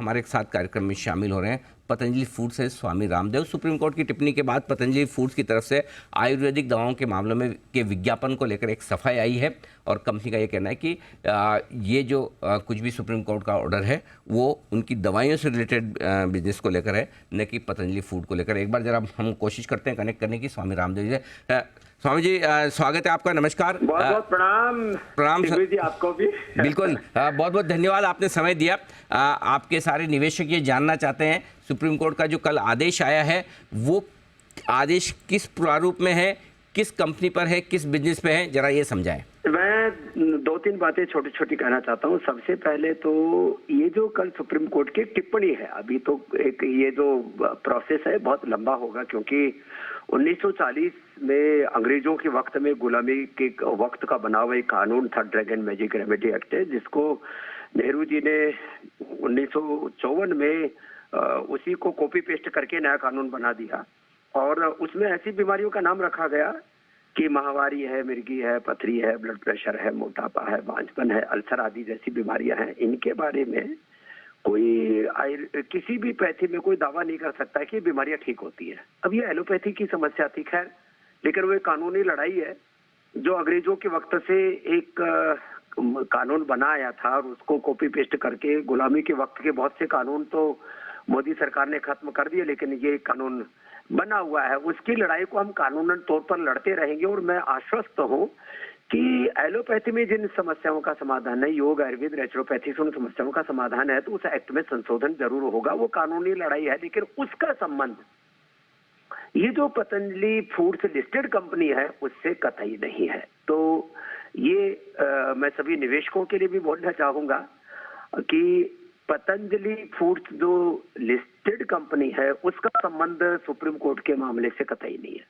हमारे साथ कार्यक्रम में शामिल हो रहे हैं पतंजलि फूड से स्वामी रामदेव। सुप्रीम कोर्ट की टिप्पणी के बाद पतंजलि फूड्स की तरफ से आयुर्वेदिक दवाओं के मामलों में के विज्ञापन को लेकर एक सफाई आई है और कंपनी का ये कहना है कि ये जो कुछ भी सुप्रीम कोर्ट का ऑर्डर है वो उनकी दवाइयों से रिलेटेड बिजनेस को लेकर है, न कि पतंजलि फूड को लेकर। एक बार जरा हम कोशिश करते हैं कनेक्ट करने की स्वामी रामदेव जी से। स्वामी जी स्वागत है आपका, नमस्कार। बहुत बहुत प्रणाम। प्रणाम जी आपको भी बिल्कुल बहुत बहुत धन्यवाद, आपने समय दिया। आपके सारे निवेशक ये जानना चाहते हैं सुप्रीम कोर्ट का जो कल आदेश आया है वो आदेश किस प्रारूप में है, किस कंपनी पर है, किस बिजनेस पे है, जरा ये समझाएं। मैं दो तीन बातें छोटी छोटी कहना चाहता हूँ। सबसे पहले तो ये जो कल सुप्रीम कोर्ट की टिप्पणी है, अभी तो एक ये जो प्रोसेस है बहुत लंबा होगा, क्योंकि 1940 में अंग्रेजों के वक्त में गुलामी के वक्त का बना हुआ एक कानून था, ड्रैगन मैजिक रेमेडी एक्ट, जिसको नेहरू जी ने 1954 में उसी को कॉपी पेस्ट करके नया कानून बना दिया। और उसमें ऐसी बीमारियों का नाम रखा गया कि माहवारी है, मिर्गी है, पथरी है, ब्लड प्रेशर है, मोटापा है, बांझपन है, अल्सर आदि जैसी बीमारियां हैं। इनके बारे में कोई किसी भी पैथी में कोई दावा नहीं कर सकता है कि बीमारियां ठीक होती है। अब ये एलोपैथी की समस्या थी, खैर, लेकिन वो एक कानूनी लड़ाई है जो अंग्रेजों के वक्त से एक कानून बनाया था और उसको कॉपी पेस्ट करके गुलामी के वक्त के बहुत से कानून तो मोदी सरकार ने खत्म कर दिए, लेकिन ये कानून बना हुआ है। उसकी लड़ाई को हम कानूनन तौर पर लड़ते रहेंगे और मैं आश्वस्त हूँ कि एलोपैथी में जिन समस्याओं का समाधान है, योग, आयुर्वेद, नेचुरोपैथी से उन समस्याओं का समाधान है, तो उस एक्ट में संशोधन जरूर होगा। वो कानूनी लड़ाई है, लेकिन उसका संबंध ये जो पतंजलि फूड्स लिस्टेड कंपनी है उससे कतई नहीं है। तो ये मैं सभी निवेशकों के लिए भी बोलना चाहूंगा कि पतंजलि फूड्स जो लिस्टेड कंपनी है उसका संबंध सुप्रीम कोर्ट के मामले से कतई नहीं है।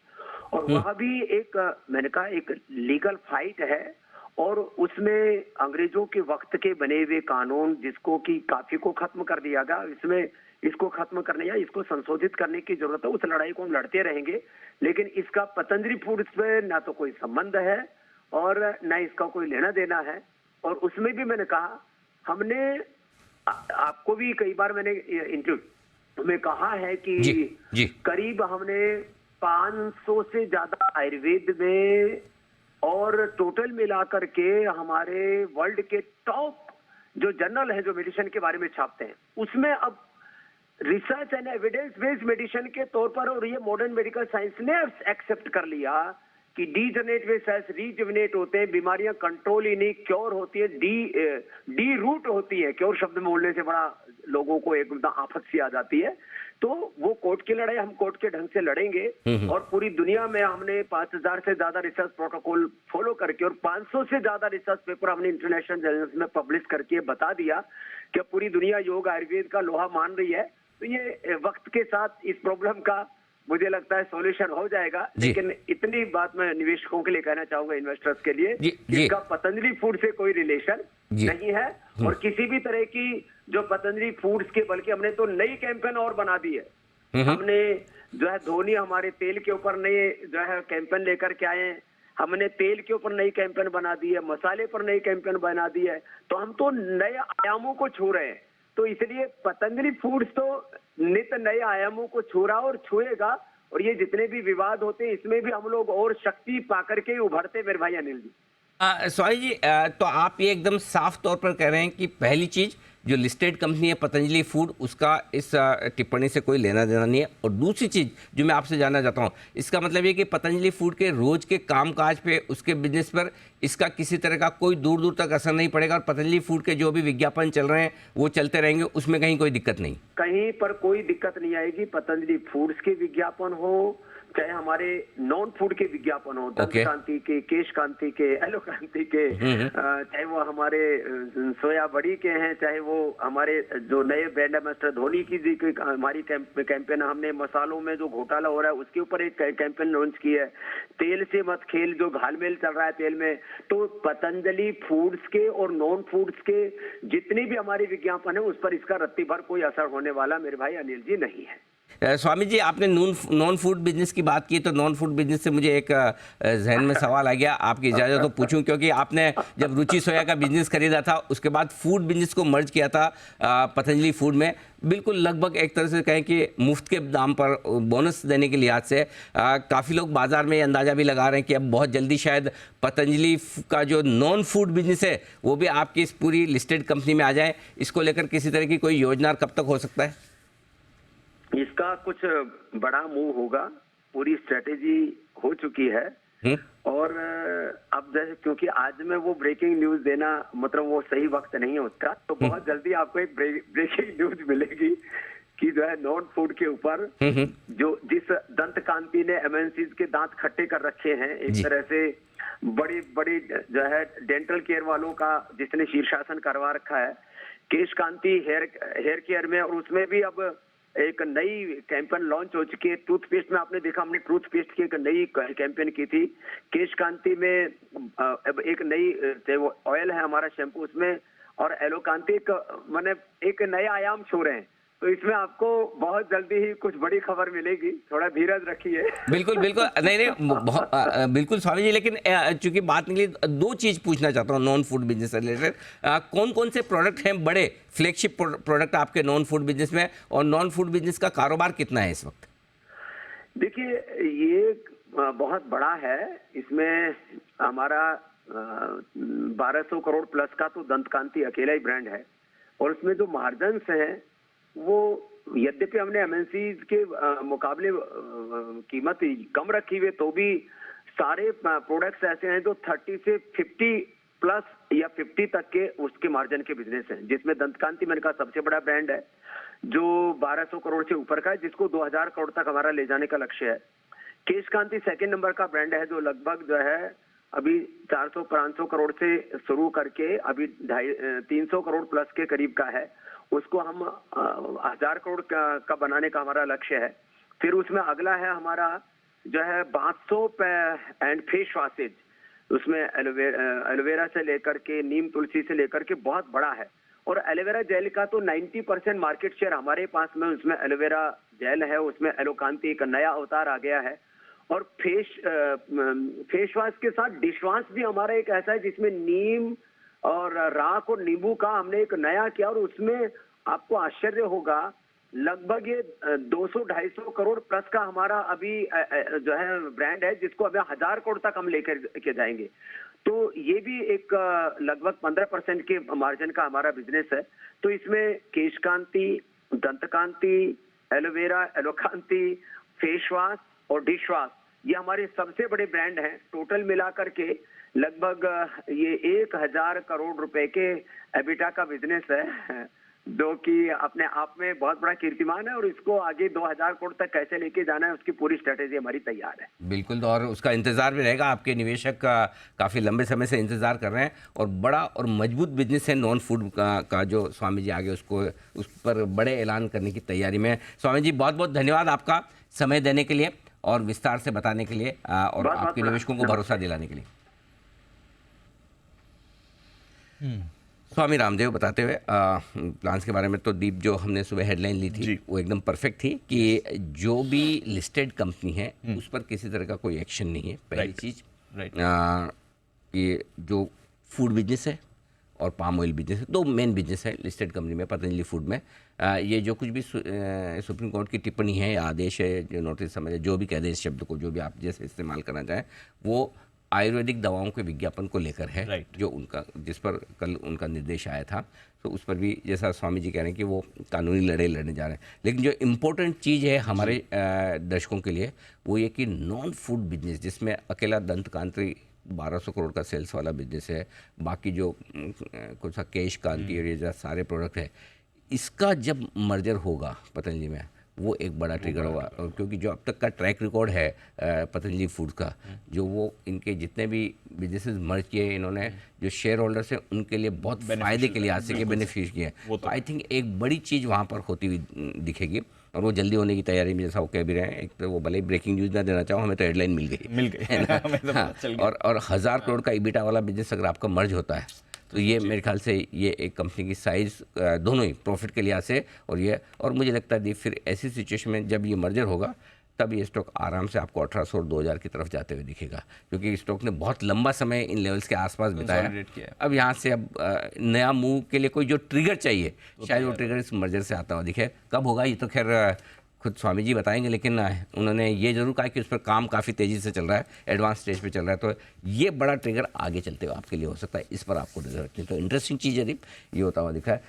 और वह भी एक, मैंने कहा, एक लीगल फाइट है और उसमें अंग्रेजों के वक्त के बने हुए कानून जिसको कि काफी को खत्म कर दिया गया, इसमें इसको खत्म करने या इसको संशोधित करने की जरूरत है। उस लड़ाई को हम लड़ते रहेंगे, लेकिन इसका पतंजलि फूड्स पे ना तो कोई संबंध है और ना इसका कोई लेना देना है। और उसमें भी मैंने कहा, हमने आपको भी कई बार मैंने इंटरव्यू में कहा है कि जी। करीब हमने 500 से ज्यादा आयुर्वेद में और टोटल मिलाकर के हमारे वर्ल्ड के टॉप जो जर्नल है जो मेडिसिन के बारे में छापते हैं, उसमें अब research and evidence based medicine के तौर पर, और ये मॉडर्न मेडिकल साइंस ने एक्सेप्ट कर लिया कि डीजनरेट सेल्स रीजुविनेट होते हैं, बीमारियां कंट्रोल ही नहीं क्योर होती है, डी रूट होती है। क्योर शब्द में बोलने से बड़ा लोगों को एकदम आफत सी आ जाती है। तो वो कोर्ट की लड़ाई हम कोर्ट के ढंग से लड़ेंगे और पूरी दुनिया में हमने 5000 से ज्यादा रिसर्च प्रोटोकॉल फॉलो करके और 500 से ज्यादा रिसर्च पेपर हमने इंटरनेशनल जर्नल्स में पब्लिश करके बता दिया कि पूरी दुनिया योग आयुर्वेद का लोहा मान रही है। तो ये वक्त के साथ इस प्रॉब्लम का मुझे लगता है सॉल्यूशन हो जाएगा। लेकिन इतनी बात मैं निवेशकों के लिए कहना चाहूंगा, इन्वेस्टर्स के लिए, इसका पतंजलि फूड से कोई रिलेशन नहीं है। और किसी भी तरह की जो पतंजलि फूड्स के, बल्कि हमने तो नई कैंपेन और बना दी है। हमने जो है धोनी हमारे तेल के ऊपर नए जो है कैंपेन लेकर के आए हैं, हमने तेल के ऊपर नई कैंपेन बना दी है, मसाले पर नई कैंपेन बना दी है। तो हम तो नए आयामों को छू रहे हैं। तो इसलिए पतंजलि फूड्स तो नित नए आयामों को छू रहा और छुएगा। और ये जितने भी विवाद होते हैं इसमें भी हम लोग और शक्ति पाकर के उभरते, मेरे भाई अनिल जी। स्वामी जी, तो आप ये एकदम साफ तौर पर कह रहे हैं कि पहली चीज जो लिस्टेड कंपनी है पतंजलि फूड, उसका इस टिप्पणी से कोई लेना देना नहीं है। और दूसरी चीज़ जो मैं आपसे जानना चाहता हूँ, इसका मतलब ये कि पतंजलि फूड के रोज के कामकाज पे, उसके बिजनेस पर इसका किसी तरह का कोई दूर दूर तक असर नहीं पड़ेगा और पतंजलि फूड के जो भी विज्ञापन चल रहे हैं वो चलते रहेंगे, उसमें कहीं कोई दिक्कत नहीं? कहीं पर कोई दिक्कत नहीं आएगी। पतंजलि फूड्स के विज्ञापन हो, चाहे हमारे नॉन फूड के विज्ञापन हो, दंत कांति के, केश कांति के, एलो कांति के, चाहे वो हमारे सोया बड़ी के हैं, चाहे वो हमारे जो नए ब्रांड एम्बेसडर धोनी की हमारी कैंपेन, हमने मसालों में जो घोटाला हो रहा है उसके ऊपर एक कैंपेन लॉन्च की है। तेल से मत खेल, जो घालमेल चल रहा है तेल में, तो पतंजलि फूड्स के और नॉन फूड्स के जितने भी हमारे विज्ञापन है उस पर इसका रत्ती भर कोई असर होने वाला, मेरे भाई अनिल जी, नहीं है। स्वामी जी, आपने नॉन फूड बिजनेस की बात की, तो नॉन फूड बिजनेस से मुझे एक जहन में सवाल आ गया, आपकी इजाज़त तो पूछूं, क्योंकि आपने जब रुचि सोया का बिजनेस खरीदा था, उसके बाद फूड बिजनेस को मर्ज किया था पतंजलि फूड में, बिल्कुल लगभग एक तरह से कहें कि मुफ्त के दाम पर बोनस देने के लिहाज से काफ़ी लोग बाज़ार में ये अंदाज़ा भी लगा रहे हैं कि अब बहुत जल्दी शायद पतंजलि का जो नॉन फूड बिजनेस है वो भी आपकी इस पूरी लिस्टेड कंपनी में आ जाए। इसको लेकर किसी तरह की कोई योजना कब तक हो सकता है? इसका कुछ बड़ा मूव होगा, पूरी स्ट्रेटेजी हो चुकी है। और अब जैसे क्योंकि आज में वो ब्रेकिंग न्यूज देना मतलब वो सही वक्त नहीं है उसका, तो बहुत जल्दी आपको एक ब्रेकिंग न्यूज मिलेगी कि जो है नॉन फूड के ऊपर जो जिस दंत कांति ने एमएनसीज के दांत खट्टे कर रखे हैं, एक तरह से बड़ी बड़ी जो है डेंटल केयर वालों का जिसने शीर्षासन करवा रखा है, केश कांति हेयर केयर में, और उसमें भी अब एक नई कैंपेन लॉन्च हो चुकी है। टूथपेस्ट में आपने देखा, हमने टूथपेस्ट की एक नई कैंपेन की थी। केश कांति में अब एक नई ऑयल है हमारा शैम्पू उसमें, और एलो कांति माने एक नए आयाम छू रहे हैं। तो इसमें आपको बहुत जल्दी ही कुछ बड़ी खबर मिलेगी, थोड़ा धीरज रखिए। बिल्कुल बिल्कुल, नहीं बिल्कुल स्वामी जी, लेकिन चूंकि बात निकली, दो चीज़ पूछना चाहता हूँ नॉन फूड बिजनेस से रिलेटेड। कौन कौन से प्रोडक्ट हैं बड़े फ्लैगशिप प्रोडक्ट आपके नॉन फूड बिजनेस में, और नॉन फूड बिजनेस का कारोबार कितना है इस वक्त? देखिए, ये बहुत बड़ा है। इसमें हमारा 1200 करोड़ प्लस का तो दंतकांति अकेला ही ब्रांड है, और उसमें जो मार्जिन्स हैं वो यद्यपि हमने एमएनसी के मुकाबले कीमत कम रखी हुई, तो भी सारे प्रोडक्ट्स ऐसे हैं जो 30 से 50 प्लस या 50 तक के उसके मार्जिन के बिजनेस हैं, जिसमें दंतकांति मैंने कहा सबसे बड़ा ब्रांड है जो 1200 करोड़ से ऊपर का है, जिसको 2000 करोड़ तक हमारा ले जाने का लक्ष्य है। केश कांति सेकेंड नंबर का ब्रांड है जो लगभग जो है अभी 400-500 करोड़ से शुरू करके अभी 300 करोड़ प्लस के करीब का है। उसको हम 1000 करोड़ का बनाने का हमारा लक्ष्य है। फिर उसमें अगला है हमारा जो है 500 एंड फेस वॉशेज, उसमें एलोवेरा से लेकर के नीम तुलसी से लेकर के बहुत बड़ा है। और एलोवेरा जेल का तो 90% मार्केट शेयर हमारे पास में उसमें एलोवेरा जेल है, उसमें एलोकांति एक नया अवतार आ गया है। और फेस वॉश के साथ डिश वॉश भी हमारा एक ऐसा है जिसमें नीम और राख और नींबू का हमने एक नया किया, और उसमें आपको आश्चर्य होगा लगभग ये 200-250 करोड़ प्लस का हमारा अभी जो है ब्रांड है, जिसको अभी 1000 करोड़ तक हम लेकर के जाएंगे। तो ये भी एक लगभग 15% के मार्जिन का हमारा बिजनेस है। तो इसमें केश कांति, दंत कांति, एलोवेरा, एलोकांति, फेस वॉश और डिश वॉश, ये हमारे सबसे बड़े ब्रांड हैं। टोटल मिलाकर के लगभग ये 1000 करोड़ रुपए के एबिटा का बिजनेस है, जो कि अपने आप में बहुत बड़ा कीर्तिमान है, और इसको आगे 2000 करोड़ तक कैसे लेके जाना है उसकी पूरी स्ट्रेटेजी हमारी तैयार है। बिल्कुल, और उसका इंतजार भी रहेगा। आपके निवेशक काफ़ी लंबे समय से इंतजार कर रहे हैं, और बड़ा और मजबूत बिजनेस है नॉन फूड का जो स्वामी जी आगे उसको उस पर बड़े ऐलान करने की तैयारी में। स्वामी जी, बहुत बहुत धन्यवाद आपका समय देने के लिए और विस्तार से बताने के लिए, और आपके निवेशकों को भरोसा दिलाने के लिए। स्वामी रामदेव बताते हुए प्लान्स के बारे में, तो दीप जो हमने सुबह हेडलाइन ली थी वो एकदम परफेक्ट थी कि जो भी लिस्टेड कंपनी है उस पर किसी तरह का कोई एक्शन नहीं है, पहली चीज़। ये जो फूड बिजनेस है और पाम ऑयल बिजनेस है, दो मेन बिजनेस है लिस्टेड कंपनी में, पतंजलि फूड में। ये जो कुछ भी सुप्रीम कोर्ट की टिप्पणी है या आदेश है, जो नोटिस समझे, जो भी कह दें इस शब्द को, जो भी आप जैसे इस्तेमाल करना चाहें, वो आयुर्वेदिक दवाओं के विज्ञापन को लेकर है, जो उनका जिस पर कल उनका निर्देश आया था। तो उस पर भी जैसा स्वामी जी कह रहे हैं कि वो कानूनी लड़ाई लड़ने जा रहे हैं। लेकिन जो इम्पोर्टेंट चीज़ है हमारे दर्शकों के लिए वो ये कि नॉन फूड बिजनेस, जिसमें अकेला दंतकांति 1200 करोड़ का सेल्स वाला बिजनेस है, बाकी जो कुछ केश कांति और ये सारे प्रोडक्ट है, इसका जब मर्जर होगा पतंजलि में, वो एक बड़ा ट्रिगर होगा। क्योंकि जो अब तक का ट्रैक रिकॉर्ड है पतंजलि फूड का, जो वो इनके जितने भी बिजनेसेस मर्ज किए इन्होंने, जो शेयर होल्डर्स हैं उनके लिए बहुत फायदे के लिए आज से के बेनिफिट किए हैं। तो आई थिंक एक बड़ी चीज़ वहाँ पर होती हुई दिखेगी, और वो जल्दी होने की तैयारी में, जैसा वो कह भी रहे हैं। एक तो वो भले ही ब्रेकिंग न्यूज़ ना देना चाहो, हमें तो हेडलाइन मिल गई है ना? हाँ, और 1000 करोड़ का ईबिटा वाला बिजनेस अगर आपका मर्ज होता है तो ये मेरे ख्याल से ये एक कंपनी की साइज़ दोनों ही प्रॉफिट के लिहाज से और मुझे लगता है फिर ऐसी सिचुएशन में जब ये मर्जर होगा तब ये स्टॉक आराम से आपको 1800 और 2000 की तरफ जाते हुए दिखेगा, क्योंकि स्टॉक ने बहुत लंबा समय इन लेवल्स के आसपास बिताया। Consolidate किया है। अब यहाँ से नया मूव के लिए कोई जो ट्रिगर चाहिए, शायद वो ट्रिगर इस मर्जर से आता हुआ दिखे। कब होगा ये तो खैर खुद स्वामी जी बताएंगे, लेकिन उन्होंने ये जरूर कहा कि उस पर काम काफ़ी तेज़ी से चल रहा है, एडवांस स्टेज पे चल रहा है, तो ये बड़ा ट्रिगर आगे चलते हुए आपके लिए हो सकता है, इस पर आपको नजर रखनी। तो इंटरेस्टिंग चीज़ है ये होता हुआ दिखा है।